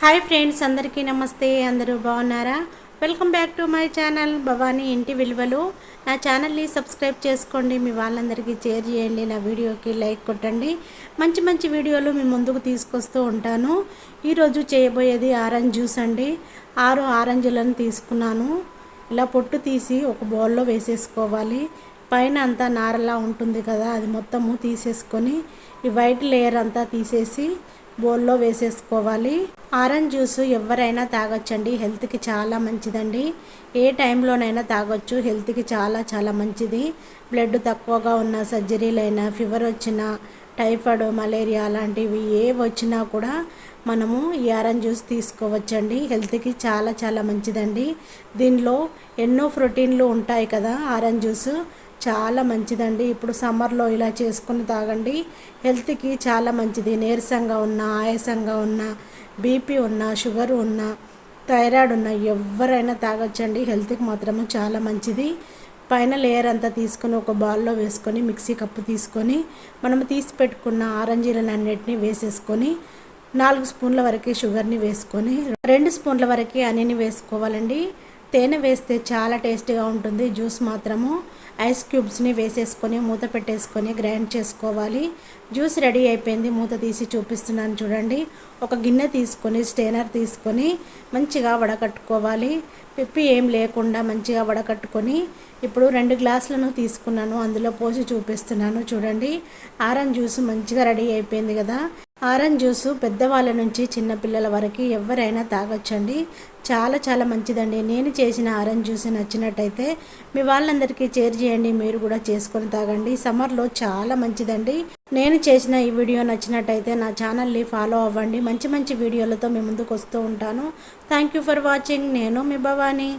Hi friends, అందరికీ నమస్తే. అందరూ బాగున్నారా? Welcome back to my channel Bhavani ఇంటి విలువలు. నా ఛానల్ని సబ్స్క్రైబ్ చేసుకోండి, మీ వాళ్ళందరికీ షేర్ చేయండి, నా వీడియోకి లైక్ కొట్టండి. మంచి మంచి వీడియోలు మీ ముందుకు తీసుకొస్తూ ఉంటాను. ఈరోజు చేయబోయేది ఆరెంజ్ జ్యూస్ అండి. 6 ఆరెంజ్లను తీసుకున్నాను. ఇలా పొట్టు తీసి ఒక బౌల్లో వేసేసుకోవాలి. పైన అంతా నారలా ఉంటుంది కదా, అది మొత్తము తీసేసుకొని ఈ వైట్ లేయర్ అంతా తీసేసి బౌల్లో వేసేసుకోవాలి. ఆరెంజ్ జ్యూస్ ఎవరైనా తాగొచ్చండి, హెల్త్కి చాలా మంచిదండి. ఏ టైంలోనైనా తాగొచ్చు, హెల్త్కి చాలా చాలా మంచిది. బ్లడ్ తక్కువగా ఉన్న, సర్జరీలైనా, ఫీవర్ వచ్చినా, టైఫాయిడ్, మలేరియా అలాంటివి ఏ వచ్చినా కూడా మనము ఈ ఆరెంజ్ జ్యూస్ తీసుకోవచ్చండి. హెల్త్కి చాలా చాలా మంచిదండి. దీనిలో ఎన్నో ప్రోటీన్లు ఉంటాయి కదా. ఆరెంజ్ జ్యూస్ చాలా మంచిదండి. ఇప్పుడు సమ్మర్లో ఇలా చేసుకొని తాగండి, హెల్త్కి చాలా మంచిది. నీరసంగా ఉన్న, ఆయాసంగా ఉన్న, బీపీ ఉన్న, షుగర్ ఉన్న, థైరాయిడ్ ఉన్న ఎవరైనా తాగొచ్చండి. హెల్త్కి మాత్రము చాలా మంచిది. పైన లేయర్ అంతా తీసుకొని ఒక బౌల్లో వేసుకొని, మిక్సీ కప్పు తీసుకొని మనము తీసి పెట్టుకున్న ఆరెంజీలను అన్నిటిని వేసేసుకొని 4 స్పూన్ల వరకు షుగర్ని వేసుకొని 2 స్పూన్ల వరకు హనీని వేసుకోవాలండి. తేనె వేస్తే చాలా టేస్టీగా ఉంటుంది. జ్యూస్ మాత్రము ఐస్ క్యూబ్స్ని వేసేసుకొని మూత పెట్టేసుకొని గ్రైండ్ చేసుకోవాలి. జ్యూస్ రెడీ అయిపోయింది. మూత తీసి చూపిస్తున్నాను చూడండి. ఒక గిన్నె తీసుకొని స్టెయినర్ తీసుకొని మంచిగా వడకట్టుకోవాలి. పిప్పి ఏం లేకుండా మంచిగా వడకట్టుకొని ఇప్పుడు 2 గ్లాసులను తీసుకున్నాను, అందులో పోసి చూపిస్తున్నాను చూడండి. ఆరెంజ్ జ్యూస్ మంచిగా రెడీ అయిపోయింది కదా. ఆరెంజ్ జ్యూస్ పెద్దవాళ్ళ నుంచి చిన్నపిల్లల వరకు ఎవరైనా తాగొచ్చండి. చాలా చాలా మంచిదండి. నేను చేసిన ఆరెంజ్ జ్యూస్ నచ్చినట్టయితే మీ వాళ్ళందరికీ షేర్ చేయండి, మీరు కూడా చేసుకొని తాగండి. సమ్మర్లో చాలా మంచిదండి. నేను చేసిన ఈ వీడియో నచ్చినట్టయితే నా ఛానల్ని ఫాలో అవ్వండి. మంచి మంచి వీడియోలతో మీ ముందుకు వస్తూ ఉంటాను. Thank you for watching. నేను మీ భవానీ.